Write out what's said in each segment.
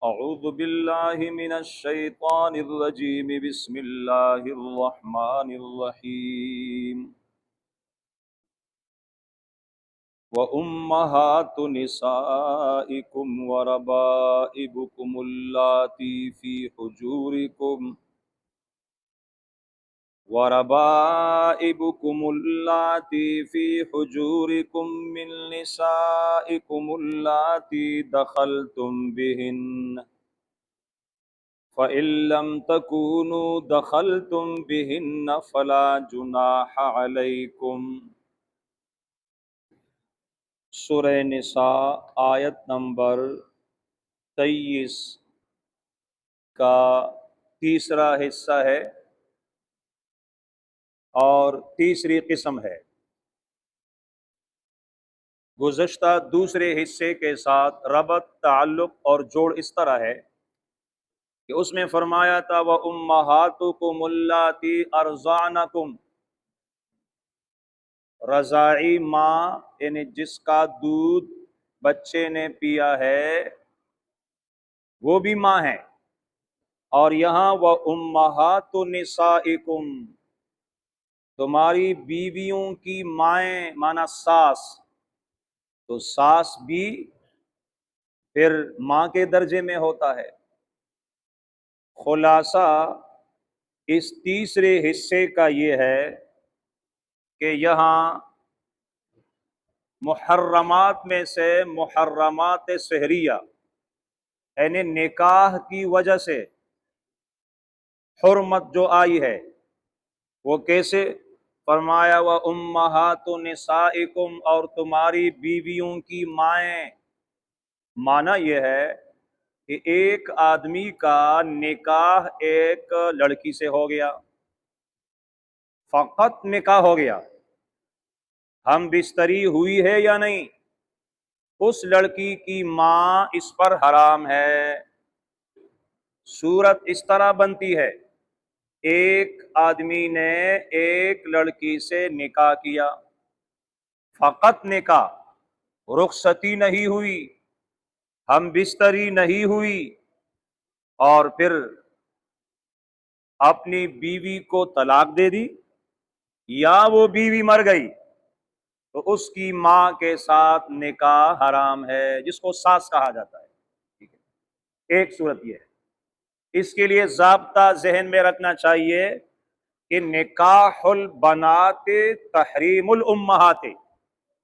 اعوذ باللہ من الشیطان الرجیم بسم اللہ الرحمن الرحیم وَأُمَّهَاتُ نِسَائِكُمْ وَرَبَائِبُكُمُ اللَّاتِي فِي حُجُورِكُمْ من نسائكم اللاتي دخلتم بهن فإن لم تكونوا دخلتم بهن فلا جناح عليكم۔ سورہ نساء آیت نمبر 23 کا تیسرا حصہ ہے اور تیسری قسم ہے۔ گزشتہ دوسرے حصے کے ساتھ ربط، تعلق اور جوڑ اس طرح ہے کہ اس میں فرمایا تھا وَأُمَّهَاتُكُمُ اللَّاتِي أَرْضَعْنَكُمْ، رضاعی ماں یعنی جس کا دودھ بچے نے پیا ہے وہ بھی ماں ہے۔ اور یہاں وَأُمَّهَاتُ نِسَائِكُمْ، تمہاری بیویوں کی مائیں مانا ساس، تو ساس بھی پھر ماں کے درجے میں ہوتا ہے۔ خلاصہ اس تیسرے حصے کا یہ ہے کہ یہاں محرمات میں سے محرمات سحریہ یعنی نکاح کی وجہ سے حرمت جو آئی ہے وہ کیسے؟ فرمایا وَأُمَّهَاتُ نِسَائِكُمْ، اور تمہاری بیویوں کی مائیں۔ معنی یہ ہے کہ ایک آدمی کا نکاح ایک لڑکی سے ہو گیا، فقط نکاح ہو گیا، ہم بستری ہوئی ہے یا نہیں، اس لڑکی کی ماں اس پر حرام ہے۔ صورت اس طرح بنتی ہے، ایک آدمی نے ایک لڑکی سے نکاح کیا، فقط نکاح، رخصتی نہیں ہوئی، ہم بستری نہیں ہوئی، اور پھر اپنی بیوی کو طلاق دے دی یا وہ بیوی مر گئی تو اس کی ماں کے ساتھ نکاح حرام ہے، جس کو ساس کہا جاتا ہے۔ ٹھیک ہے، ایک صورت یہ ہے۔ اس کے لیے ضابطہ ذہن میں رکھنا چاہیے کہ نکاح البنات تحریم الامہات،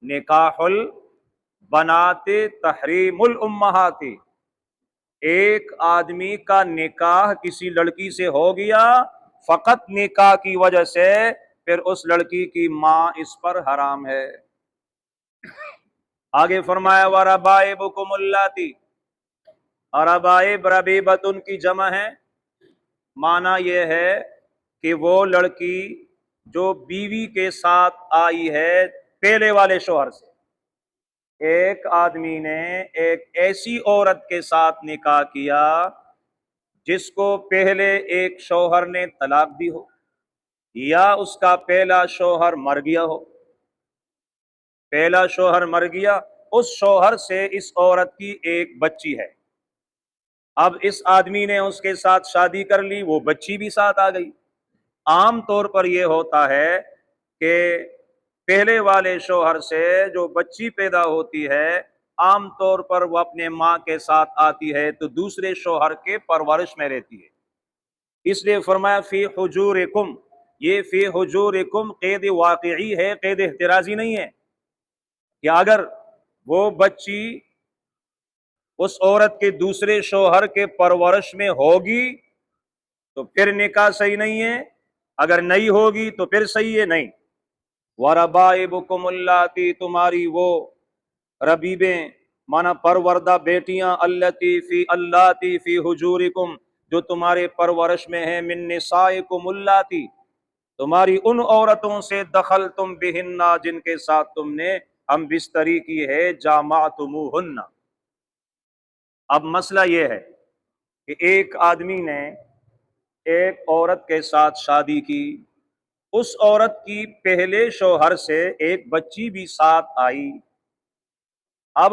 نکاح البنات تحریم الامہات، ایک آدمی کا نکاح کسی لڑکی سے ہو گیا، فقط نکاح کی وجہ سے پھر اس لڑکی کی ماں اس پر حرام ہے۔ آگے فرمایا وَرَبَائِبُكُمُ اللَّاتِي، ربائب ربیبتن کی جمع ہے، معنی یہ ہے کہ وہ لڑکی جو بیوی کے ساتھ آئی ہے پہلے والے شوہر سے۔ ایک آدمی نے ایک ایسی عورت کے ساتھ نکاح کیا جس کو پہلے ایک شوہر نے طلاق دی ہو یا اس کا پہلا شوہر مر گیا ہو، پہلا شوہر مر گیا، اس شوہر سے اس عورت کی ایک بچی ہے، اب اس آدمی نے اس کے ساتھ شادی کر لی، وہ بچی بھی ساتھ آ گئی۔ عام طور پر یہ ہوتا ہے کہ پہلے والے شوہر سے جو بچی پیدا ہوتی ہے عام طور پر وہ اپنے ماں کے ساتھ آتی ہے تو دوسرے شوہر کے پرورش میں رہتی ہے۔ اس لیے فرمایا فی حجورکم، یہ فی حجورکم قید واقعی ہے، قید احترازی نہیں ہے کہ اگر وہ بچی اس عورت کے دوسرے شوہر کے پرورش میں ہوگی تو پھر نکاح صحیح نہیں ہے، اگر نہیں ہوگی تو پھر صحیح ہے، نہیں۔ وَرَبَائِبُكُمُ اللَّاتِي، تمہاری وہ ربیبیں مانا پروردہ بیٹیاں، اللَّاتِي فِي حُجُورِكُمْ، جو تمہارے پرورش میں ہیں، من نسائکم اللَّاتِي، تمہاری ان عورتوں سے دخلتم بہن، جن کے ساتھ تم نے ہم بستری کی ہے، جامعتموہن۔ اب مسئلہ یہ ہے کہ ایک آدمی نے ایک عورت کے ساتھ شادی کی، اس عورت کی پہلے شوہر سے ایک بچی بھی ساتھ آئی، اب